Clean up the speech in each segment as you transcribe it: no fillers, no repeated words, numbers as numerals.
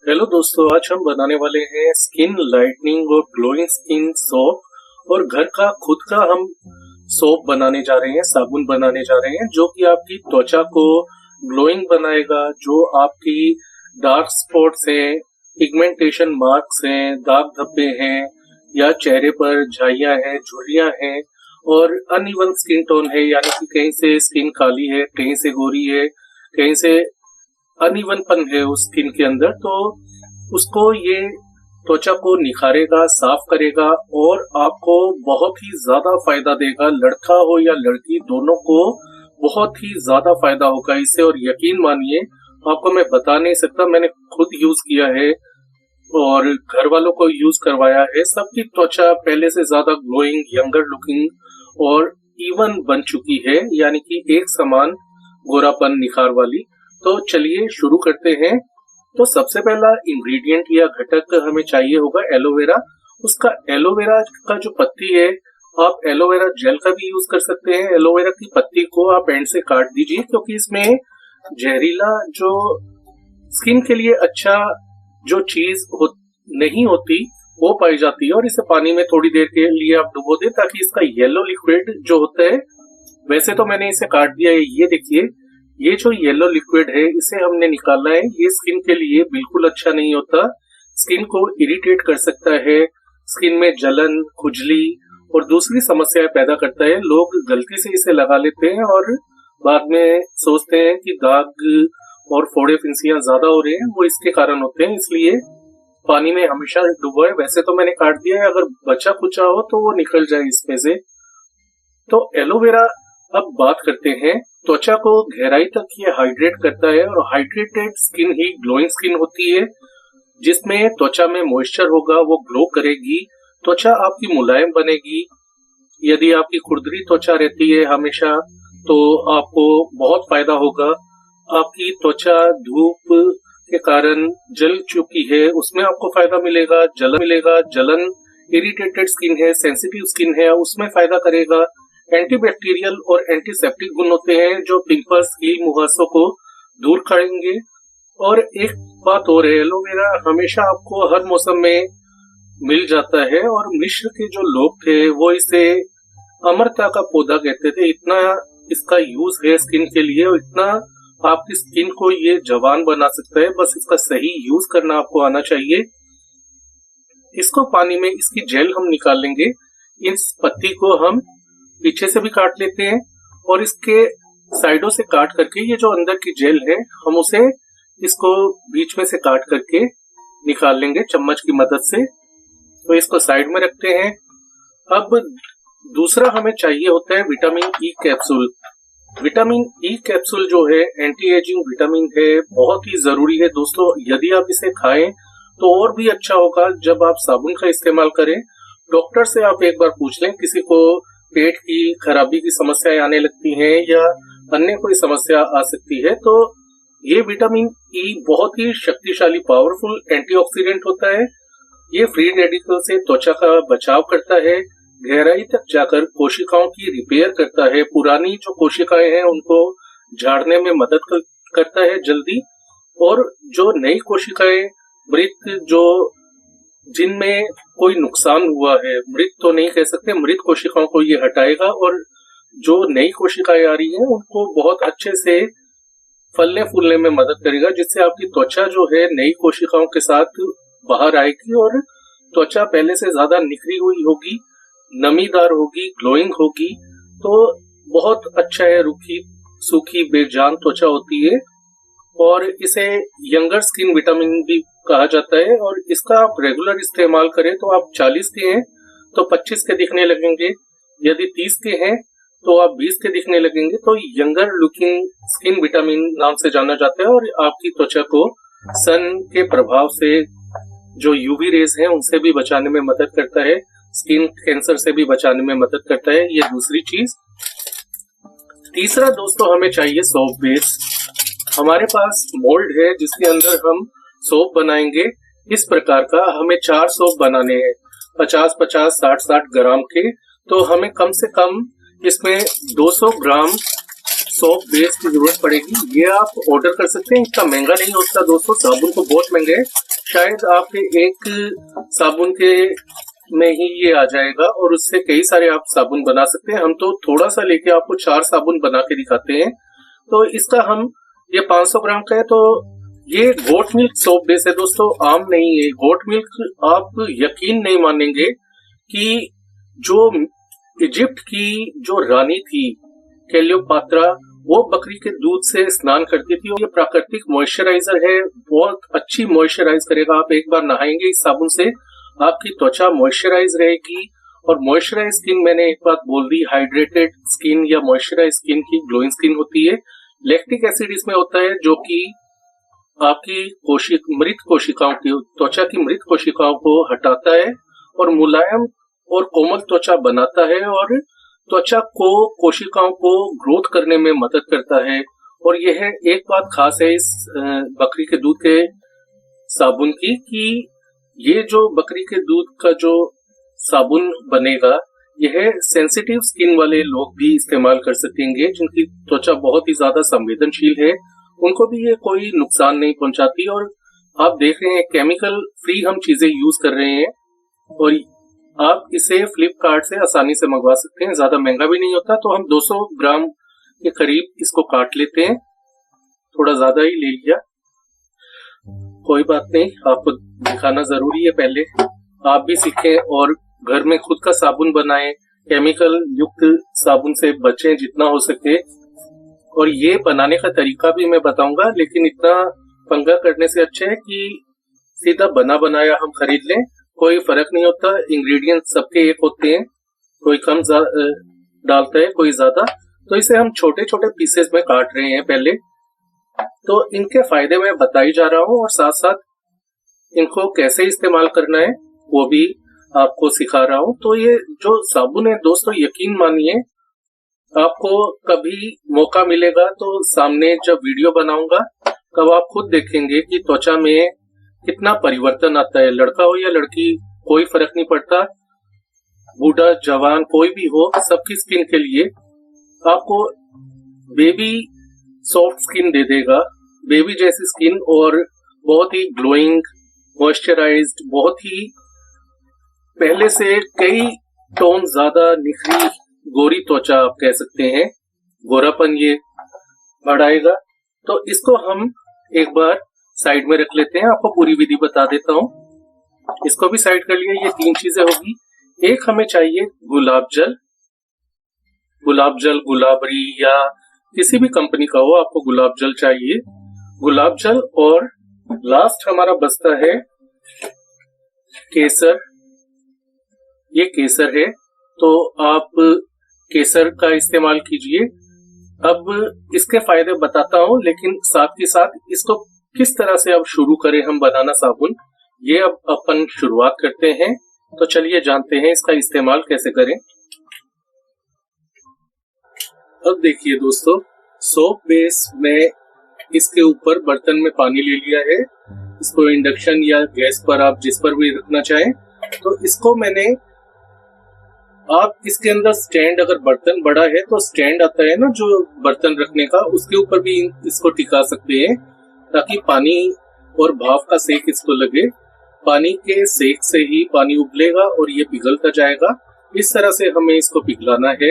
Hello दोस्तों, आज हम बनाने वाले हैं स्किन लाइटनिंग और ग्लोइंग स्किन सोप। और घर का खुद का हम सोप बनाने जा रहे हैं, साबुन बनाने जा रहे हैं जो कि आपकी त्वचा को ग्लोइंग बनाएगा। जो आपकी डार्क स्पॉट्स हैं, पिगमेंटेशन मार्क्स हैं, दाग धब्बे हैं या चेहरे पर झाइयां हैं, झुर्रियां हैं और अनइवन स्किन टोन है, यानी कि कहीं से स्किन काली है, कहीं से गोरी है, कहीं से अनइवनपन है उस स्किन के अंदर, तो उसको ये त्वचा को निखारेगा, साफ करेगा और आपको बहुत ही ज्यादा फायदा देगा। लड़का हो या लड़की, दोनों को बहुत ही ज्यादा फायदा होगा इससे। और यकीन मानिए, आपको मैं बता नहीं सकता, मैंने खुद यूज किया है और घर वालों को यूज करवाया है। सबकी त्वचा पहले से ज्यादा ग्लोइंग, यंगर लुकिंग और इवन बन चुकी है, यानी कि एक समान गोरापन, निखार वाली। तो चलिए शुरू करते हैं। तो सबसे पहला इंग्रेडिएंट या घटक हमें चाहिए होगा एलोवेरा। उसका एलोवेरा का जो पत्ती है, आप एलोवेरा जेल का भी यूज कर सकते हैं। एलोवेरा की पत्ती को आप एंड से काट दीजिए, क्योंकि इसमें जहरीला, जो स्किन के लिए अच्छा जो चीज नहीं होती, वो पाई जाती है। और इसे पानी में थोड़ी देर के लिए आप डुबो दें, ताकि इसका येलो लिक्विड जो होता है, वैसे तो मैंने इसे काट दिया है, ये देखिए, ये जो येलो लिक्विड है इसे हमने निकालना है। ये स्किन के लिए बिल्कुल अच्छा नहीं होता, स्किन को इरिटेट कर सकता है, स्किन में जलन, खुजली और दूसरी समस्याएं पैदा करता है। लोग गलती से इसे लगा लेते हैं और बाद में सोचते हैं कि दाग और फोड़े फिंसियां ज्यादा हो रहे हैं, वो इसके कारण होते हैं। इसलिए पानी में हमेशा डुबोए। वैसे तो मैंने काट दिया है, अगर बचा कुचा हो तो वो निकल जाए इसमें से। तो एलोवेरा, अब बात करते हैं। त्वचा को गहराई तक ये हाइड्रेट करता है और हाइड्रेटेड स्किन ही ग्लोइंग स्किन होती है, जिसमें त्वचा में मॉइस्चर होगा, वो ग्लो करेगी, त्वचा आपकी मुलायम बनेगी। यदि आपकी खुरदरी त्वचा रहती है हमेशा, तो आपको बहुत फायदा होगा। आपकी त्वचा धूप के कारण जल चुकी है, उसमें आपको फायदा मिलेगा। जलन, इरिटेटेड स्किन है, सेंसिटिव स्किन है, उसमें फायदा करेगा। एंटीबैक्टीरियल और एंटीसेप्टिक गुण होते हैं, जो पिंपल्स, कील, मुहासों को दूर करेंगे। और एक बात और है, एलोवेरा हमेशा आपको हर मौसम में मिल जाता है। और मिस्र के जो लोग थे वो इसे अमरता का पौधा कहते थे। इतना इसका यूज है स्किन के लिए, और इतना आपकी स्किन को ये जवान बना सकता है। बस इसका सही यूज करना आपको आना चाहिए। इसको पानी में, इसकी जेल हम निकाल लेंगे। इस पत्ती को हम पीछे से भी काट लेते हैं और इसके साइडों से काट करके, ये जो अंदर की जेल है, हम उसे इसको बीच में से काट करके निकाल लेंगे चम्मच की मदद से। तो इसको साइड में रखते हैं। अब दूसरा हमें चाहिए होता है vitamin E capsule. Vitamin E capsule जो है एंटी एजिंग विटामिन है, बहुत ही जरूरी है दोस्तों। यदि आप इसे खाएं तो और भी अच्छा होगा। जब आप साबुन का इस्तेमाल करें, डॉक्टर से आप एक बार पूछ लें। किसी को पेट की खराबी की समस्याएं आने लगती हैं या अन्य कोई समस्या आ सकती है, तो ये विटामिन ई बहुत ही शक्तिशाली, पावरफुल एंटीऑक्सीडेंट होता है। ये फ्री रेडिकल से त्वचा का बचाव करता है, गहराई तक जाकर कोशिकाओं की रिपेयर करता है, पुरानी जो कोशिकाएं हैं उनको झाड़ने में मदद करता है जल्दी। और जो नई कोशिकाएं, मृत, जो जिनमें कोई नुकसान हुआ है, मृत तो नहीं कह सकते, मृत कोशिकाओं को ये हटाएगा। और जो नई कोशिकाएं आ रही हैं उनको बहुत अच्छे से फलने फूलने में मदद करेगा, जिससे आपकी त्वचा जो है नई कोशिकाओं के साथ बाहर आएगी और त्वचा पहले से ज्यादा निखरी हुई होगी, नमीदार होगी, ग्लोइंग होगी। तो बहुत अच्छा है। रूखी सूखी बेजान त्वचा होती है और इसे यंगर स्किन विटामिन भी कहा जाता है। और इसका आप रेगुलर इस्तेमाल करें तो आप 40 के हैं तो 25 के दिखने लगेंगे, यदि 30 के हैं तो आप 20 के दिखने लगेंगे। तो यंगर लुकिंग स्किन विटामिन नाम से जाना जाता है और आपकी त्वचा को सन के प्रभाव से, जो यूवी रेज हैं, उनसे भी बचाने में मदद करता है, स्किन कैंसर से भी बचाने में मदद करता है। ये दूसरी चीज। तीसरा दोस्तों, हमें चाहिए सोप बेस। हमारे पास मोल्ड है जिसके अंदर हम सोप बनाएंगे। इस प्रकार का हमें 4 सोप बनाने हैं, 50-50, 60-60 ग्राम के। तो हमें कम से कम इसमें 200 ग्राम सोप बेस की जरूरत पड़ेगी। ये आप ऑर्डर कर सकते हैं, इतना महंगा नहीं होता दोस्तों। साबुन तो बहुत महंगे है, शायद आपके एक साबुन के में ही ये आ जाएगा और उससे कई सारे आप साबुन बना सकते हैं। हम तो थोड़ा सा लेके आपको 4 साबुन बना के दिखाते हैं। तो इसका हम ये 500 ग्राम का है। तो ये गोट मिल्क सोप बेस है दोस्तों, आम नहीं है। गोट मिल्क आप यकीन नहीं मानेंगे कि जो इजिप्ट की जो रानी थी क्लियोपात्रा, वो बकरी के दूध से स्नान करती थी और ये प्राकृतिक मॉइस्चराइजर है, बहुत अच्छी मॉइस्चराइज करेगा। आप एक बार नहाएंगे इस साबुन से, आपकी त्वचा मॉइस्चराइज रहेगी। और मॉइस्चराइज स्किन, मैंने एक बात बोल दी, हाइड्रेटेड स्किन या मॉइस्चराइज स्किन की ग्लोइंग स्किन होती है। लैक्टिक एसिड इसमें होता है जो कि आपकी मृत कोशिकाओं की, त्वचा की मृत कोशिकाओं को हटाता है और मुलायम और कोमल त्वचा बनाता है और त्वचा को, कोशिकाओं को ग्रोथ करने में मदद करता है। और यह एक बात खास है इस बकरी के दूध के साबुन की कि ये जो बकरी के दूध का जो साबुन बनेगा, यह सेंसिटिव स्किन वाले लोग भी इस्तेमाल कर सकेंगे, जिनकी त्वचा बहुत ही ज्यादा संवेदनशील है, उनको भी ये कोई नुकसान नहीं पहुंचाती। और आप देख रहे हैं केमिकल फ्री हम चीजें यूज कर रहे हैं और आप इसे फ्लिपकार्ट से आसानी से मंगवा सकते हैं, ज्यादा महंगा भी नहीं होता। तो हम 200 ग्राम के करीब इसको काट लेते हैं, थोड़ा ज्यादा ही ले लिया, कोई बात नहीं, आपको दिखाना जरूरी है। पहले आप भी सीखें और घर में खुद का साबुन बनाएं, केमिकल युक्त साबुन से बचें जितना हो सके। और ये बनाने का तरीका भी मैं बताऊंगा, लेकिन इतना पंगा करने से अच्छा है कि सीधा बना बनाया हम खरीद लें, कोई फर्क नहीं होता। इंग्रेडिएंट सबके एक होते हैं, कोई कम डालता है, कोई ज्यादा। तो इसे हम छोटे छोटे पीसेस में काट रहे हैं पहले। तो इनके फायदे मैं बताई जा रहा हूँ और साथ साथ इनको कैसे इस्तेमाल करना है वो भी आपको सिखा रहा हूँ। तो ये जो साबुन है दोस्तों, यकीन मानिए आपको कभी मौका मिलेगा तो सामने जब वीडियो बनाऊंगा तब आप खुद देखेंगे कि त्वचा में कितना परिवर्तन आता है। लड़का हो या लड़की, कोई फर्क नहीं पड़ता, बूढ़ा जवान कोई भी हो, सबकी स्किन के लिए आपको बेबी सॉफ्ट स्किन दे देगा, बेबी जैसी स्किन, और बहुत ही ग्लोइंग, मॉइस्चराइज्ड, बहुत ही पहले से कई टोन ज्यादा निखरी गोरी त्वचा आप कह सकते हैं, गोरापन ये बढ़ाएगा। तो इसको हम एक बार साइड में रख लेते हैं, आपको पूरी विधि बता देता हूं। इसको भी साइड कर लिया। ये 3 चीजें होगी। एक हमें चाहिए गुलाब जल, गुलाबरी या किसी भी कंपनी का हो, आपको गुलाब जल चाहिए, गुलाब जल। और लास्ट हमारा बचता है केसर। ये केसर है, तो आप केसर का इस्तेमाल कीजिए। अब इसके फायदे बताता हूं, लेकिन साथ ही साथ इसको किस तरह से अब शुरू करें हम बनाना साबुन, ये अब अपन शुरुआत करते हैं। तो चलिए जानते हैं इसका इस्तेमाल कैसे करें। अब देखिए दोस्तों, सोप बेस में इसके ऊपर बर्तन में पानी ले लिया है। इसको इंडक्शन या गैस पर आप जिस पर भी रखना चाहें। तो इसको मैंने, आप इसके अंदर स्टैंड, अगर बर्तन बड़ा है तो स्टैंड आता है ना जो बर्तन रखने का, उसके ऊपर भी इसको टिका सकते हैं ताकि पानी और भाप का सेक इसको लगे। पानी के सेक से ही पानी उबलेगा और ये पिघलता जाएगा। इस तरह से हमें इसको पिघलाना है,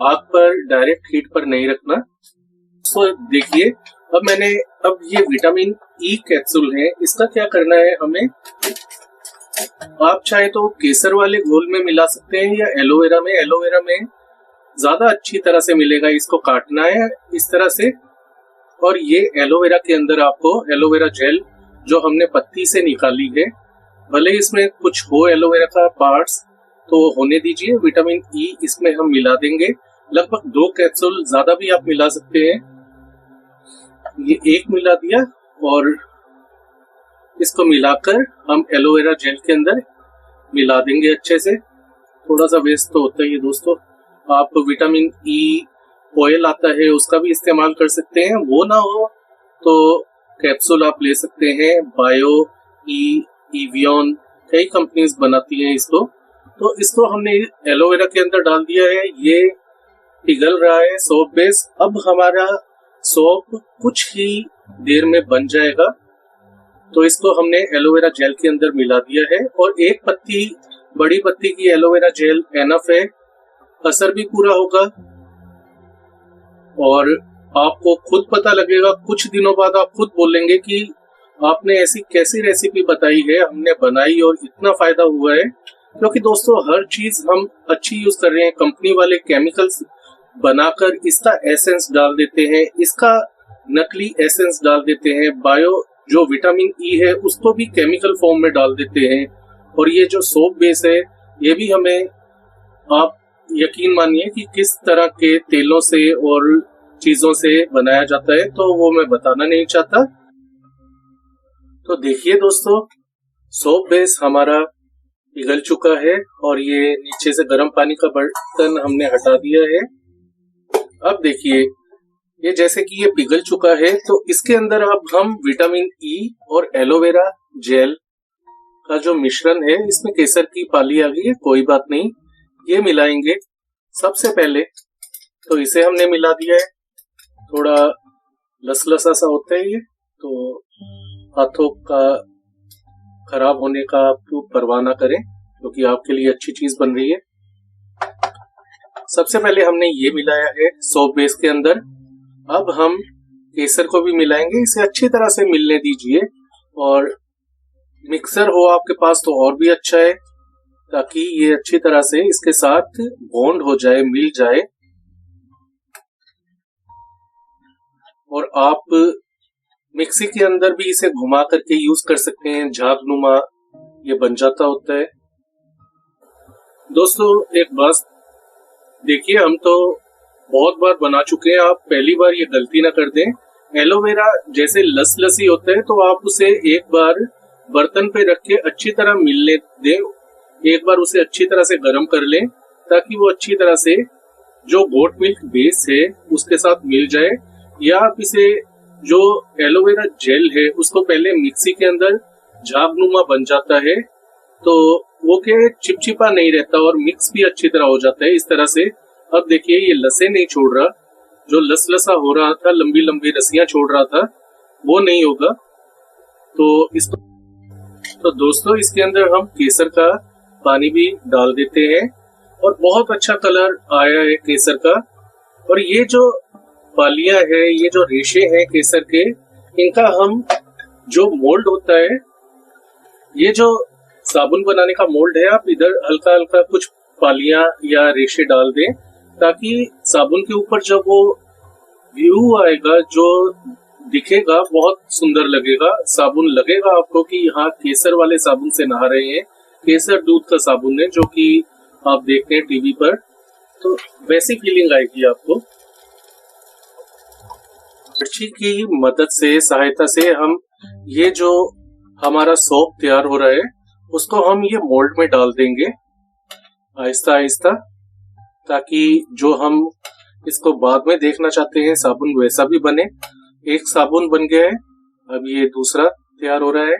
आग पर डायरेक्ट हीट पर नहीं रखना। तो देखिए, अब ये विटामिन ई कैप्सूल है, इसका क्या करना है हमें, आप चाहे तो केसर वाले घोल में मिला सकते हैं या एलोवेरा में। एलोवेरा में ज्यादा अच्छी तरह से मिलेगा। इसको काटना है इस तरह से, और ये एलोवेरा के अंदर आपको एलोवेरा जेल जो हमने पत्ती से निकाली है, भले इसमें कुछ हो एलोवेरा का पार्ट्स तो होने दीजिए। विटामिन ई इसमें हम मिला देंगे, लगभग 2 कैप्सूल, ज्यादा भी आप मिला सकते हैं। ये 1 मिला दिया और इसको मिलाकर हम एलोवेरा जेल के अंदर मिला देंगे अच्छे से। थोड़ा सा वेस्ट तो होता ही है दोस्तों। आप विटामिन ई ऑयल आता है उसका भी इस्तेमाल कर सकते हैं, वो ना हो तो कैप्सूल आप ले सकते हैं। बायो एवियन, कई कंपनीज बनाती हैं इसको। तो इसको हमने एलोवेरा के अंदर डाल दिया है। ये पिघल रहा है सोप बेस। अब हमारा सोप कुछ ही देर में बन जाएगा। तो इसको हमने एलोवेरा जेल के अंदर मिला दिया है और एक पत्ती, बड़ी पत्ती की एलोवेरा जेल एनफ है, असर भी पूरा होगा। और आपको खुद पता लगेगा, कुछ दिनों बाद आप खुद बोलेंगे कि आपने ऐसी कैसी रेसिपी बताई है, हमने बनाई और इतना फायदा हुआ है। क्योंकि दोस्तों हर चीज हम अच्छी यूज कर रहे हैं। कंपनी वाले केमिकल्स बनाकर इसका एसेंस डाल देते हैं, इसका नकली एसेंस डाल देते हैं, बायो जो विटामिन ई है उसको भी केमिकल फॉर्म में डाल देते हैं। और ये जो सोप बेस है ये भी हमें, आप यकीन मानिए कि किस तरह के तेलों से और चीजों से बनाया जाता है, तो वो मैं बताना नहीं चाहता। तो देखिए दोस्तों, सोप बेस हमारा पिघल चुका है और ये नीचे से गर्म पानी का बर्तन हमने हटा दिया है। अब देखिए ये जैसे कि ये पिघल चुका है, तो इसके अंदर अब हम विटामिन ई और एलोवेरा जेल का जो मिश्रण है, इसमें केसर की पाली आ गई है, कोई बात नहीं, ये मिलाएंगे। सबसे पहले तो इसे हमने मिला दिया है। थोड़ा लसलसा सा होता है ये, तो हाथों का खराब होने का आप परवाह ना करें, क्योंकि आपके लिए अच्छी चीज बन रही है। सबसे पहले हमने ये मिलाया है सोप बेस के अंदर। अब हम केसर को भी मिलाएंगे, इसे अच्छी तरह से मिलने दीजिए। और मिक्सर हो आपके पास तो और भी अच्छा है, ताकि ये अच्छी तरह से इसके साथ बॉन्ड हो जाए, मिल जाए। और आप मिक्सी के अंदर भी इसे घुमा करके यूज कर सकते हैं, झागनुमा ये बन जाता होता है। दोस्तों एक बात देखिए, हम तो बहुत बार बना चुके हैं, आप पहली बार ये गलती ना कर दें। एलोवेरा जैसे लसी होता है, तो आप उसे एक बार बर्तन पे रख के अच्छी तरह मिलने दें। एक बार उसे अच्छी तरह से गर्म कर लें, ताकि वो अच्छी तरह से जो गोट मिल्क बेस है उसके साथ मिल जाए। या आप इसे जो एलोवेरा जेल है उसको पहले मिक्सी के अंदर झागनुमा बन जाता है, तो वो के चिपचिपा नहीं रहता और मिक्स भी अच्छी तरह हो जाता है इस तरह से। अब देखिए ये लसे नहीं छोड़ रहा, जो लसलसा हो रहा था, लंबी लंबी रस्सियां छोड़ रहा था, वो नहीं होगा। तो दोस्तों इसके अंदर हम केसर का पानी भी डाल देते हैं और बहुत अच्छा कलर आया है केसर का। और ये जो पालियां है, ये जो रेशे हैं केसर के, इनका हम जो मोल्ड होता है, ये जो साबुन बनाने का मोल्ड है, आप इधर हल्का हल्का कुछ पालियां या रेशे डाल दें, ताकि साबुन के ऊपर जब वो व्यू आएगा, जो दिखेगा बहुत सुंदर लगेगा। साबुन लगेगा आपको कि यहाँ केसर वाले साबुन से नहा रहे हैं, केसर दूध का साबुन है जो कि आप देखते हैं टीवी पर, तो वैसी फीलिंग आएगी आपको। मिर्ची की मदद से, सहायता से हम ये जो हमारा सोप तैयार हो रहा है उसको हम ये मोल्ड में डाल देंगे आहिस्ता आहिस्ता, ताकि जो हम इसको बाद में देखना चाहते हैं साबुन वैसा भी बने। एक साबुन बन गया है, अब ये दूसरा तैयार हो रहा है।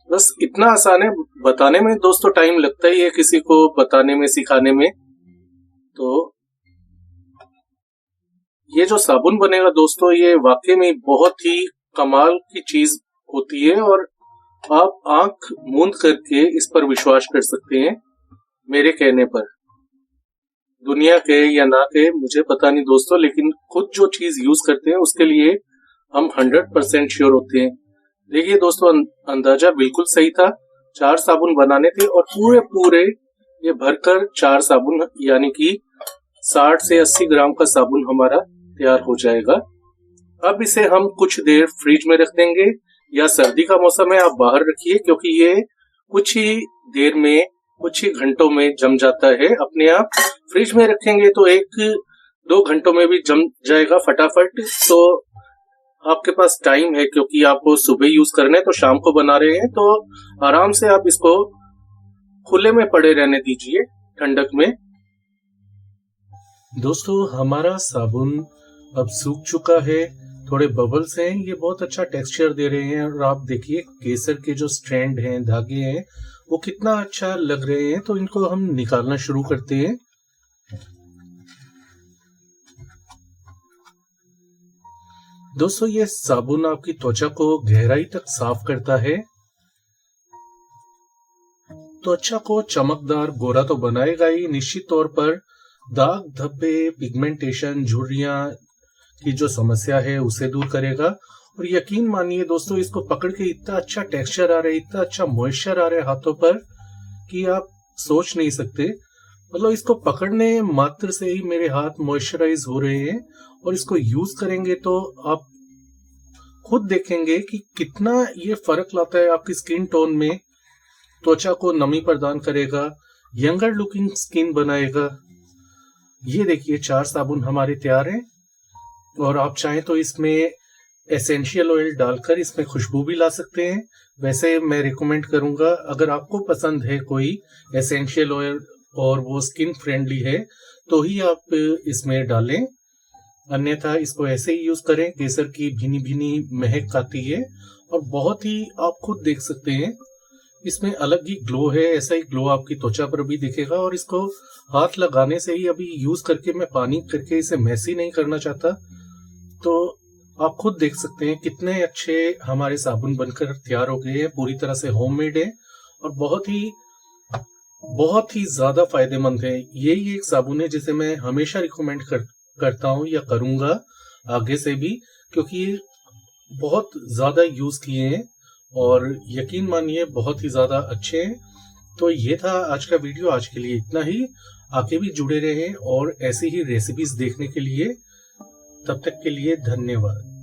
बस इतना आसान है बताने में, दोस्तों टाइम लगता ही है किसी को बताने में, सिखाने में। तो ये जो साबुन बनेगा दोस्तों, ये वाकई में बहुत ही कमाल की चीज होती है और आप आंख मूंद करके इस पर विश्वास कर सकते हैं मेरे कहने पर। दुनिया के या ना के मुझे पता नहीं दोस्तों, लेकिन खुद जो चीज यूज करते हैं उसके लिए हम 100% श्योर होते हैं। देखिए दोस्तों, अंदाजा बिल्कुल सही था। 4 साबुन बनाने थे और पूरे ये भरकर 4 साबुन, यानी कि 60 से 80 ग्राम का साबुन हमारा तैयार हो जाएगा। अब इसे हम कुछ देर फ्रिज में रख देंगे, या सर्दी का मौसम है आप बाहर रखिए, क्योंकि ये कुछ ही देर में, कुछ ही घंटों में जम जाता है अपने आप। फ्रिज में रखेंगे तो 1-2 घंटों में भी जम जाएगा फटाफट। तो आपके पास टाइम है, क्योंकि आपको सुबह यूज करना है तो शाम को बना रहे हैं, तो आराम से आप इसको खुले में पड़े रहने दीजिए ठंडक में। दोस्तों हमारा साबुन अब सूख चुका है, थोड़े बबल्स हैं, ये बहुत अच्छा टेक्सचर दे रहे हैं। और आप देखिए केसर के जो स्ट्रैंड हैं, धागे हैं, वो कितना अच्छा लग रहे हैं। तो इनको हम निकालना शुरू करते हैं। दोस्तों ये साबुन आपकी त्वचा को गहराई तक साफ करता है। त्वचा को चमकदार गोरा तो बनाएगा ही, निश्चित तौर पर दाग धब्बे, पिगमेंटेशन, झुर्रियां की जो समस्या है उसे दूर करेगा। और यकीन मानिए दोस्तों, इसको पकड़ के इतना अच्छा टेक्सचर आ रहा है, इतना अच्छा मॉइस्चर आ रहा है हाथों पर कि आप सोच नहीं सकते। मतलब इसको पकड़ने मात्र से ही मेरे हाथ मॉइस्चराइज हो रहे हैं, और इसको यूज करेंगे तो आप खुद देखेंगे कि कितना ये फर्क लाता है आपकी स्किन टोन में। त्वचा को नमी प्रदान करेगा, यंगर लुकिंग स्किन बनाएगा। ये देखिए 4 साबुन हमारे तैयार हैं, और आप चाहें तो इसमें एसेंशियल ऑयल डालकर इसमें खुशबू भी ला सकते हैं। वैसे मैं रिकमेंड करूंगा, अगर आपको पसंद है कोई एसेंशियल ऑयल और वो स्किन फ्रेंडली है तो ही आप इसमें डालें, अन्यथा इसको ऐसे ही यूज करें। केसर की भीनी भीनी महक आती है, और बहुत ही आप खुद देख सकते हैं इसमें अलग ही ग्लो है। ऐसा ही ग्लो आपकी त्वचा पर भी दिखेगा। और इसको हाथ लगाने से ही अभी यूज करके मैं पानी करके इसे मैसी नहीं करना चाहता, तो आप खुद देख सकते हैं कितने अच्छे हमारे साबुन बनकर तैयार हो गए हैं। पूरी तरह से होममेड है और बहुत ही ज्यादा फायदेमंद है। यही एक साबुन है जिसे मैं हमेशा रिकमेंड करता हूं या करूंगा आगे से भी, क्योंकि ये बहुत ज्यादा यूज किए हैं और यकीन मानिए बहुत ही ज्यादा अच्छे हैं। तो ये था आज का वीडियो। आज के लिए इतना ही। आगे भी जुड़े रहें और ऐसी ही रेसिपीज देखने के लिए। तब तक के लिए धन्यवाद।